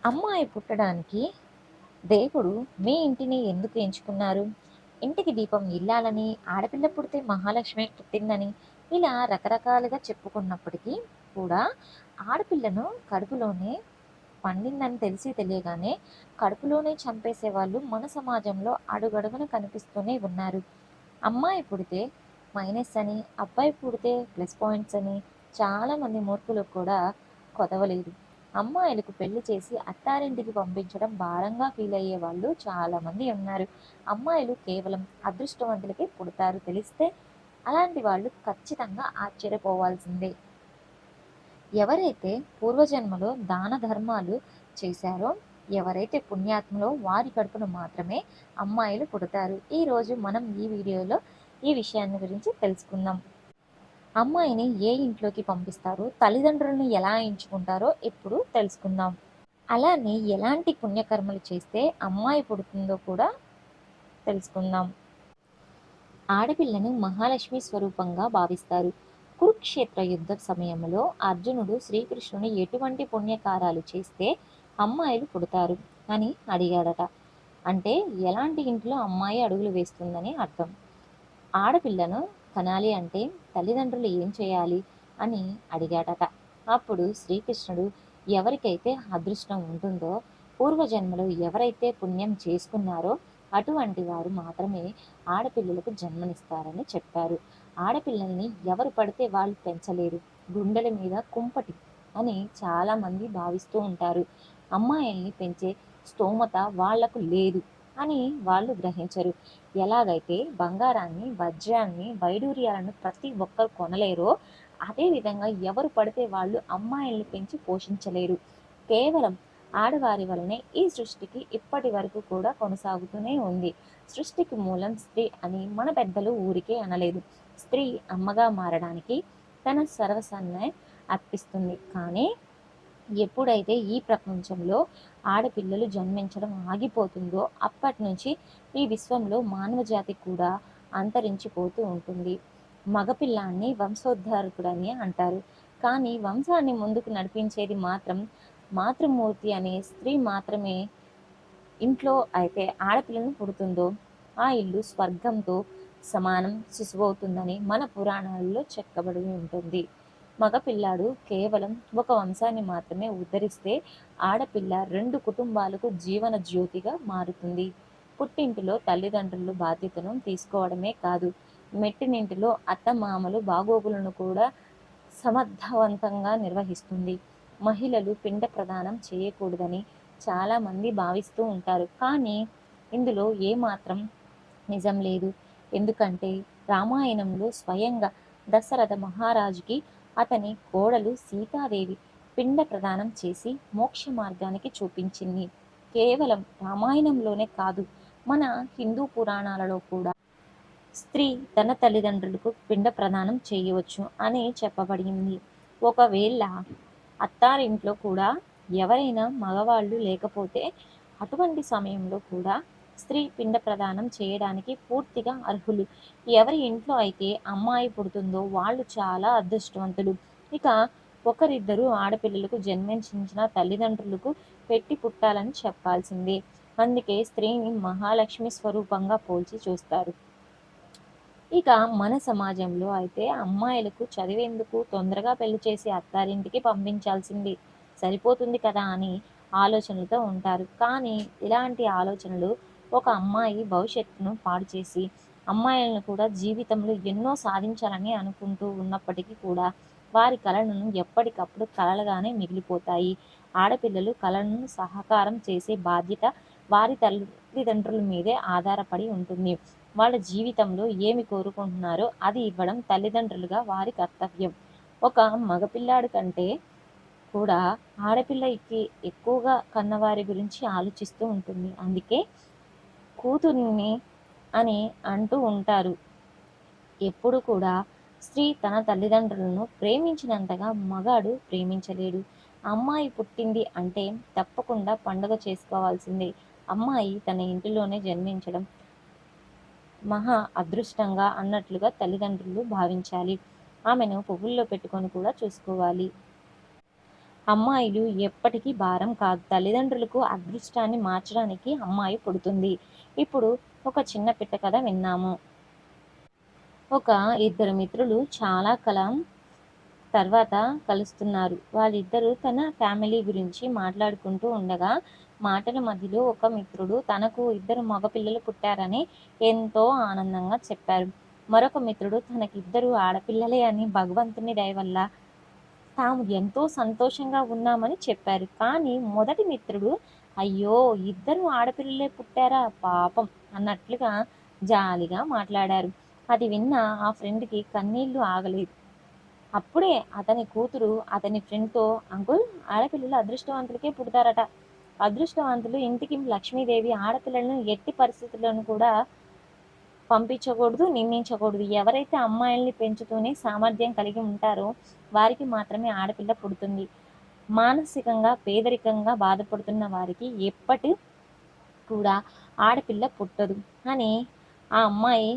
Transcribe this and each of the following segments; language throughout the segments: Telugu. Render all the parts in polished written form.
అమ్మాయి పుట్టడానికి దేవుడు మీ ఇంటిని ఎందుకు ఎంచుకున్నారు? ఇంటికి దీపం ఇల్లాలని, ఆడపిల్ల పుడితే మహాలక్ష్మి పుట్టిందని ఇలా రకరకాలుగా చెప్పుకున్నప్పటికీ కూడా ఆడపిల్లను కడుపులోనే పండిందని తెలిసి తెలియగానే కడుపులోనే చంపేసేవాళ్ళు మన సమాజంలో అడుగడుగున కనిపిస్తూనే ఉన్నారు. అమ్మాయి పుడితే మైనస్ అని, అబ్బాయి పుడితే ప్లస్ పాయింట్స్ అని చాలామంది మూర్ఖులకు కూడా కొదవలేదు. అమ్మాయిలకు పెళ్లి చేసి అత్తారింటికి పంపించడం భారంగా ఫీల్ అయ్యే వాళ్ళు చాలామంది ఉన్నారు. అమ్మాయిలు కేవలం అదృష్టవంతులకే పుడతారు తెలిస్తే అలాంటి వాళ్ళు ఖచ్చితంగా ఆశ్చర్యపోవాల్సిందే. ఎవరైతే పూర్వజన్మలో దాన ధర్మాలు చేశారో, ఎవరైతే పుణ్యాత్ములో వారి కడుపున మాత్రమే అమ్మాయిలు పుడతారు. ఈరోజు మనం ఈ వీడియోలో ఈ విషయాన్ని గురించి తెలుసుకుందాం. అమ్మాయిని ఏ ఇంట్లోకి పంపిస్తారో, తల్లిదండ్రులను ఎలా ఎంచుకుంటారో ఇప్పుడు తెలుసుకుందాం. అలానే ఎలాంటి పుణ్యకర్మలు చేస్తే అమ్మాయి పుడుతుందో కూడా తెలుసుకుందాం. ఆడపిల్లను మహాలక్ష్మి స్వరూపంగా భావిస్తారు. కురుక్షేత్ర యుద్ధ సమయంలో అర్జునుడు శ్రీకృష్ణుని ఎటువంటి పుణ్యకారాలు చేస్తే అమ్మాయిలు పుడతారు అని అడిగాడట. అంటే ఎలాంటి ఇంట్లో అమ్మాయి అడుగులు వేస్తుందని అర్థం. ఆడపిల్లను కనాలి అంటే తల్లిదండ్రులు ఏం చేయాలి అని అడిగాడట. అప్పుడు శ్రీకృష్ణుడు ఎవరికైతే అదృష్టం ఉంటుందో, పూర్వజన్మలో ఎవరైతే పుణ్యం చేసుకున్నారో అటువంటి వారు మాత్రమే ఆడపిల్లలకు జన్మనిస్తారని చెప్పారు. ఆడపిల్లల్ని ఎవరు పడితే వాళ్ళు పెంచలేరు, గుండెల మీద కుంపటి అని చాలామంది భావిస్తూ ఉంటారు. అమ్మాయిల్ని పెంచే స్తోమత వాళ్లకు లేదు అని వాళ్ళు గ్రహించరు. ఎలాగైతే బంగారాన్ని, వజ్రాన్ని, వైడూర్యాలను ప్రతి ఒక్కరు కొనలేరో అదేవిధంగా ఎవరు పడితే వాళ్ళు అమ్మాయిల్ని పెంచి పోషించలేరు. కేవలం ఆడవారి వలనే ఈ సృష్టికి ఇప్పటి వరకు కూడా కొనసాగుతూనే ఉంది. సృష్టికి మూలం స్త్రీ అని మన పెద్దలు ఊరికే అనలేదు. స్త్రీ అమ్మగా మారడానికి తన సర్వస్వాన్ని అర్పిస్తుంది. కానీ ఎప్పుడైతే ఈ ప్రపంచంలో ఆడపిల్లలు జన్మించడం ఆగిపోతుందో అప్పటి నుంచి ఈ విశ్వంలో మానవ జాతి కూడా అంతరించిపోతూ ఉంటుంది. మగపిల్లాన్ని వంశోద్ధారకుడని అంటారు. కానీ వంశాన్ని ముందుకు నడిపించేది మాత్రం మాతృమూర్తి అనే స్త్రీ మాత్రమే. ఇంట్లో అయితే ఆడపిల్లను పుడుతుందో ఆ ఇల్లు స్వర్గంతో సమానం శిశువవుతుందని మన పురాణాల్లో చెక్కబడి ఉంటుంది. మగపిల్లాడు కేవలం ఒక వంశాన్ని మాత్రమే ఉద్ధరిస్తే ఆడపిల్ల 2 కుటుంబాలకు జీవన జ్యోతిగా మారుతుంది. పుట్టింటిలో తల్లిదండ్రులు బాధ్యతను తీసుకోవడమే కాదు, మెట్టినింటిలో అత్తమామలు బాగోగులను కూడా సమర్థవంతంగా నిర్వహిస్తుంది. మహిళలు పిండ ప్రదానం చేయకూడదని చాలామంది భావిస్తూ ఉంటారు. కానీ ఇందులో ఏమాత్రం నిజం లేదు. ఎందుకంటే రామాయణంలో స్వయంగా దశరథ మహారాజుకి అతని కోడలు సీతాదేవి పిండ ప్రదానం చేసి మోక్ష మార్గానికి చూపించింది. కేవలం రామాయణంలోనే కాదు, మన హిందూ పురాణాలలో కూడా స్త్రీ తన తల్లిదండ్రులకు పిండ ప్రదానం చేయవచ్చు అని చెప్పబడింది. ఒకవేళ అత్తారింట్లో కూడా ఎవరైనా మగవాళ్ళు లేకపోతే అటువంటి సమయంలో కూడా స్త్రీ పిండ ప్రదానం చేయడానికి పూర్తిగా అర్హులు. ఎవరి ఇంట్లో అయితే అమ్మాయి పుడుతుందో వాళ్ళు చాలా అదృష్టవంతులు. ఇక ఒకరిద్దరు ఆడపిల్లలకు జన్మించిన తల్లిదండ్రులకు పెట్టి పుట్టాలని చెప్పాల్సిందే. అందుకే స్త్రీని మహాలక్ష్మి స్వరూపంగా పోల్చి చూస్తారు. ఇక మన సమాజంలో అయితే అమ్మాయిలకు చదివేందుకు తొందరగా పెళ్లి చేసి అత్తారింటికి పంపించాల్సింది సరిపోతుంది కదా అని ఆలోచనలతో ఉంటారు. కానీ ఇలాంటి ఆలోచనలు ఒక అమ్మాయి భవిష్యత్తును పాడు చేసి అమ్మాయిలను కూడా జీవితంలో ఎన్నో సాధించాలని అనుకుంటూ ఉన్నప్పటికీ కూడా వారి కళలను ఎప్పటికప్పుడు కలలుగానే మిగిలిపోతాయి. ఆడపిల్లలు కళలను సహకారం చేసే బాధ్యత వారి తల్లిదండ్రుల మీదే ఆధారపడి ఉంటుంది. వాళ్ళ జీవితంలో ఏమి కోరుకుంటున్నారో అది ఇవ్వడం తల్లిదండ్రులుగా వారి కర్తవ్యం. ఒక మగపిల్లాడి కంటే కూడా ఆడపిల్లకి ఎక్కువగా కన్నవారి గురించి ఆలోచిస్తూ ఉంటుంది. అందుకే కూతుర్ని అని అంటూ ఉంటారు. ఎప్పుడు కూడా స్త్రీ తన తల్లిదండ్రులను ప్రేమించినంతగా మగాడు ప్రేమించలేడు. అమ్మాయి పుట్టింది అంటే తప్పకుండా పండుగ చేసుకోవాల్సిందే. అమ్మాయి తన ఇంటిలోనే జన్మించడం మహా అదృష్టంగా అన్నట్లుగా తల్లిదండ్రులు భావించాలి. ఆమెను పువ్వుల్లో పెట్టుకొని కూడా చూసుకోవాలి. అమ్మాయిలు ఎప్పటికీ భారం కాదు. తల్లిదండ్రులకు అదృష్టాన్ని మార్చడానికి అమ్మాయి పుడుతుంది. ఇప్పుడు ఒక చిన్న పిట్ట కథ విన్నాము. ఒక ఇద్దరు మిత్రులు చాలా కాలం తర్వాత కలుస్తున్నారు. వాళ్ళిద్దరూ తన ఫ్యామిలీ గురించి మాట్లాడుకుంటూ ఉండగా మాటల మధ్యలో ఒక మిత్రుడు తనకు 2 మగపిల్లలు పుట్టారని ఎంతో ఆనందంగా చెప్పారు. మరొక మిత్రుడు తనకిద్దరు ఆడపిల్లలే అని భగవంతుని దయ వల్ల తాము ఎంతో సంతోషంగా ఉన్నామని చెప్పారు. కానీ మొదటి మిత్రుడు అయ్యో 2 ఆడపిల్లలే పుట్టారా పాపం అన్నట్లుగా జాలిగా మాట్లాడారు. అది విన్న ఆ ఫ్రెండ్‌కి కన్నీళ్లు ఆగలేదు. అప్పుడే అతని కూతురు అతని ఫ్రెండ్‌తో అంకుల్ ఆడపిల్లలు అదృష్టవంతులకే పుడతారట. అదృష్టవంతులు ఇంటికి లక్ష్మీదేవి ఆడపిల్లలను ఎట్టి పరిస్థితుల్లోనూ కూడా పంపించకూడదు, నిందించకూడదు. ఎవరైతే అమ్మాయిల్ని పెంచుతూనే సామర్థ్యం కలిగి ఉంటారో వారికి మాత్రమే ఆడపిల్ల పుడుతుంది. మానసికంగా పేదరికంగా బాధపడుతున్న వారికి ఎప్పటి కూడా ఆడపిల్ల పుట్టదు అని ఆ అమ్మాయి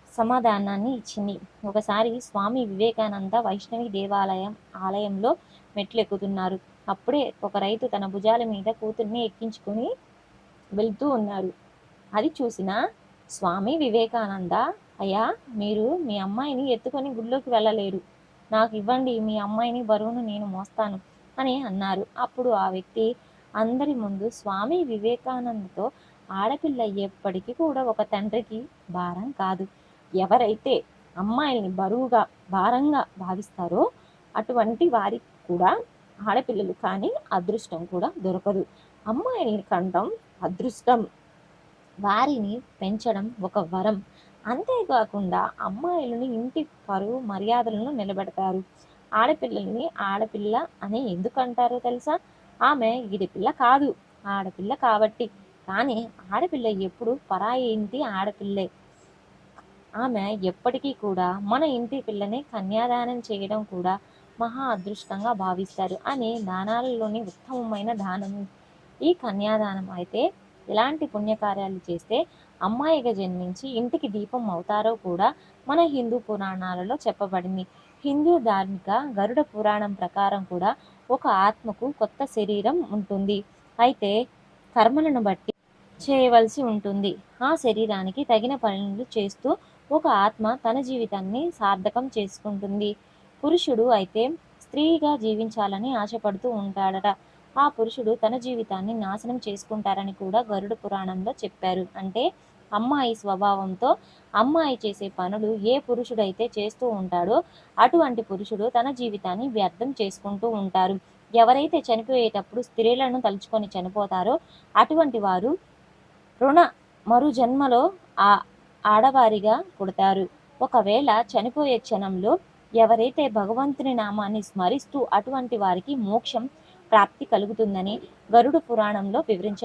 సమాధానాన్ని ఇచ్చింది. ఒకసారి స్వామి వివేకానంద వైష్ణవి ఆలయంలో మెట్లెక్కుతున్నారు. అప్పుడే ఒక రైతు తన భుజాల మీద కూతుర్ని ఎక్కించుకుని వెళ్తూ ఉన్నారు. అది చూసిన స్వామి వివేకానంద, అయ్యా మీరు మీ అమ్మాయిని ఎత్తుకొని గుడిలోకి వెళ్ళలేరు. నాకు ఇవ్వండి, మీ అమ్మాయిని బరువును నేను మోస్తాను అని అన్నారు. అప్పుడు ఆ వ్యక్తి అందరి ముందు స్వామి వివేకానందతో ఆడపిల్ల ఎప్పటికీ కూడా ఒక తండ్రికి భారం కాదు. ఎవరైతే అమ్మాయిల్ని బరువుగా భారంగా భావిస్తారో అటువంటి వారికి కూడా ఆడపిల్లలు కానీ అదృష్టం కూడా దొరకదు. అమ్మాయిల్ని కండం అదృష్టం, వారిని పెంచడం ఒక వరం. అంతేకాకుండా అమ్మాయిలని ఇంటి పరువు మర్యాదలను నిలబెడతారు. ఆడపిల్లల్ని ఆడపిల్ల అని ఎందుకు అంటారో తెలుసా? ఆమె ఈడపిల్ల కాదు, ఆడపిల్ల కాబట్టి. కానీ ఆడపిల్ల ఎప్పుడు పరాయి ఇంటి ఆడపిల్లే. ఆమె ఎప్పటికీ కూడా మన ఇంటి పిల్లని కన్యాదానం చేయడం కూడా మహా అదృష్టంగా భావిస్తారు అని దానాలలోని ఉత్తమమైన దానం ఈ కన్యాదానం. అయితే ఎలాంటి పుణ్యకార్యాలు చేస్తే అమ్మాయిగా జన్మించి ఇంటికి దీపం అవుతారో కూడా మన హిందూ పురాణాలలో చెప్పబడింది. హిందూ ధార్మిక గరుడ పురాణం ప్రకారం కూడా ఒక ఆత్మకు కొత్త శరీరం ఉంటుంది. అయితే కర్మలను బట్టి చేయవలసి ఉంటుంది. ఆ శరీరానికి తగిన పనులు చేస్తూ ఒక ఆత్మ తన జీవితాన్ని సార్థకం చేసుకుంటుంది. పురుషుడు అయితే స్త్రీగా జీవించాలని ఆశపడుతూ ఉంటాడట. ఆ పురుషుడు తన జీవితాన్ని నాశనం చేసుకుంటారని కూడా గరుడ పురాణంలో చెప్పారు. అంటే అమ్మాయి స్వభావంతో అమ్మాయి చేసే పనులు ఏ పురుషుడైతే చేస్తూ ఉంటాడో అటువంటి పురుషుడు తన జీవితాన్ని వ్యర్థం చేసుకుంటూ ఉంటారు. ఎవరైతే చనిపోయేటప్పుడు స్త్రీలను తలుచుకొని చనిపోతారో అటువంటి వారు మరు జన్మలో ఆడవారిగా పుడతారు. ఒకవేళ చనిపోయే క్షణంలో ఎవరైతే భగవంతుని నామాన్ని స్మరిస్తూ అటువంటి వారికి మోక్షం ప్రాప్తి కలుగుతుందని గరుడ పురాణంలో వివరించారు.